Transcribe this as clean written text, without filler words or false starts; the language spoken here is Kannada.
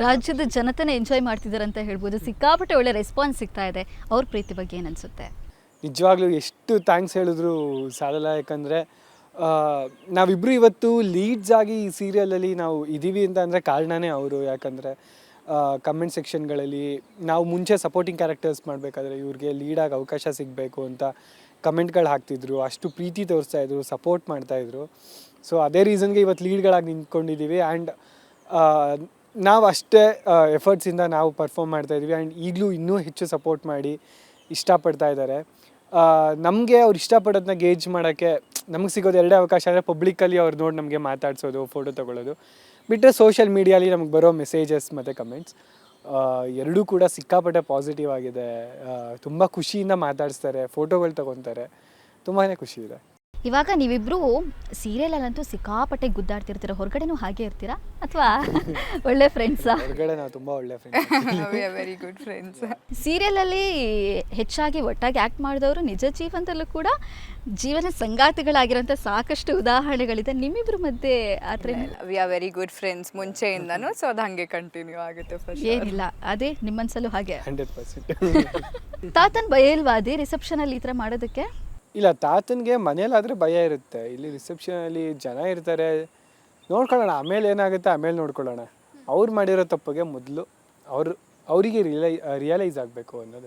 ರಾಜ್ಯದ ಜನತೆನೇ ಎಂಜಾಯ್ ಮಾಡ್ತಿದ್ದಾರೆ ಅಂತ ಹೇಳ್ಬೋದು. ಸಿಕ್ಕಾಪಟ್ಟೆ ಒಳ್ಳೆ ರೆಸ್ಪಾನ್ಸ್ ಸಿಗ್ತಾ ಇದೆ. ಅವ್ರ ಪ್ರೀತಿ ಬಗ್ಗೆ ಏನು ಅನ್ಸುತ್ತೆ? ನಿಜವಾಗ್ಲೂ ಎಷ್ಟು ಥ್ಯಾಂಕ್ಸ್ ಹೇಳಿದ್ರು ಸಾಲಲ್ಲ. ಯಾಕಂದರೆ ನಾವಿಬ್ಬರು ಇವತ್ತು ಲೀಡ್ಸ್ ಆಗಿ ಈ ಸೀರಿಯಲಲ್ಲಿ ನಾವು ಇದ್ದೀವಿ ಅಂತ ಅಂದರೆ ಕಾರಣನೇ ಅವರು. ಯಾಕಂದರೆ ಕಮೆಂಟ್ ಸೆಕ್ಷನ್ಗಳಲ್ಲಿ ನಾವು ಮುಂಚೆ ಸಪೋರ್ಟಿಂಗ್ ಕ್ಯಾರೆಕ್ಟರ್ಸ್ ಮಾಡಬೇಕಾದ್ರೆ ಇವ್ರಿಗೆ ಲೀಡಾಗಿ ಅವಕಾಶ ಸಿಗಬೇಕು ಅಂತ ಕಮೆಂಟ್ಗಳು ಹಾಕ್ತಿದ್ರು, ಅಷ್ಟು ಪ್ರೀತಿ ತೋರಿಸ್ತಾಯಿದ್ರು, ಸಪೋರ್ಟ್ ಮಾಡ್ತಾಯಿದ್ರು. ಸೊ ಅದೇ ರೀಸನ್ಗೆ ಇವತ್ತು ಲೀಡ್ಗಳಾಗಿ ನಿಂತ್ಕೊಂಡಿದ್ದೀವಿ. ಆ್ಯಂಡ್ ನಾವು ಅಷ್ಟೇ ಎಫರ್ಟ್ಸಿಂದ ನಾವು ಪರ್ಫಾರ್ಮ್ ಮಾಡ್ತಾಯಿದ್ವಿ. ಆ್ಯಂಡ್ ಈಗಲೂ ಇನ್ನೂ ಹೆಚ್ಚು ಸಪೋರ್ಟ್ ಮಾಡಿ ಇಷ್ಟಪಡ್ತಾ ಇದ್ದಾರೆ. ನಮಗೆ ಅವ್ರು ಇಷ್ಟಪಡೋದನ್ನ ಗೇಜ್ ಮಾಡೋಕ್ಕೆ ನಮಗೆ ಸಿಗೋದು ಎರಡೇ ಅವಕಾಶ. ಅಂದರೆ ಪಬ್ಲಿಕ್ಕಲ್ಲಿ ಅವ್ರು ನೋಡಿ ನಮಗೆ ಮಾತಾಡ್ಸೋದು, ಫೋಟೋ ತೊಗೊಳ್ಳೋದು. ಬಿಟ್ಟರೆ ಸೋಷಿಯಲ್ ಮೀಡಿಯಾಲಿ ನಮಗೆ ಬರೋ ಮೆಸೇಜಸ್ ಮತ್ತು ಕಮೆಂಟ್ಸ್ ಎರಡೂ ಕೂಡ ಸಿಕ್ಕಾಪಟ್ಟೆ ಪಾಸಿಟಿವ್ ಆಗಿದೆ. ತುಂಬ ಖುಷಿಯಿಂದ ಮಾತಾಡಿಸ್ತಾರೆ, ಫೋಟೋಗಳು ತೊಗೊತಾರೆ. ತುಂಬಾ ಖುಷಿ ಇದೆ. ಇವಾಗ ನೀವಿಬ್ರು ಸೀರಿಯಲಲ್ಲಂತೂ ಸಿಕ್ಕಾಪಟ್ಟೆ ಗುದ್ದಾಡ್ತಿರ್ತೀರ, ಹೊರಗಡೆನೂ ಹಾಗೆ ಇರ್ತೀರಾ ಅಥವಾ ಒಳ್ಳೆ ಫ್ರೆಂಡ್ಸಾ? ಹೊರಗಡೆ ನಾವು ತುಂಬ ಒಳ್ಳೆ ಫ್ರೆಂಡ್ಸ್. Very good friends. ಸೀರಿಯಲಲ್ಲಿ ಹೆಚ್ಚಾಗಿ ಒಟ್ಟಾಗಿ ಆ್ಯಕ್ಟ್ ಮಾಡಿದವರು ನಿಜ ಜೀವನದಲ್ಲೂ ಕೂಡ ಜೀವನ ಸಂಗಾತಿಗಳಾಗಿರೋಂಥ ಸಾಕಷ್ಟು ಉದಾಹರಣೆಗಳಿದೆ. ನಿಮ್ಮಿಬ್ರ ಮಧ್ಯೆ ಆ ಥರ we are very good friends ಮುಂಚೆಯಿಂದನೂ. ಸೊ ಅದು ಹಾಗೆ ಕಂಟಿನ್ಯೂ ಆಗುತ್ತೆ. ಫಸ್ಟ್ ಏನಿಲ್ಲ, ಅದೇ ನಿಮ್ಮ ಮನಸ್ಸಲ್ಲೂ ಹಾಗೆ? 100%. ತಾತನ್ ಭಯ ಇಲ್ವಾ ಅದೇ ರಿಸೆಪ್ಷನಲ್ಲಿ ಈ ಥರ ಮಾಡೋದಕ್ಕೆ? ಇಲ್ಲ, ತಾತನಿಗೆ ಮನೇಲಾದರೆ ಭಯ ಇರುತ್ತೆ. ಇಲ್ಲಿ ರಿಸೆಪ್ಷನಲ್ಲಿ ಜನ ಇರ್ತಾರೆ, ನೋಡ್ಕೊಳ್ಳೋಣ, ಆಮೇಲೆ ಏನಾಗುತ್ತೆ ಆಮೇಲೆ ನೋಡ್ಕೊಳ್ಳೋಣ. ಅವ್ರು ಮಾಡಿರೋ ತಪ್ಪಿಗೆ ಮೊದಲು ಅವರಿಗೆ ರಿಯಲೈಸ್ ಆಗಬೇಕು ಅನ್ನೋದು.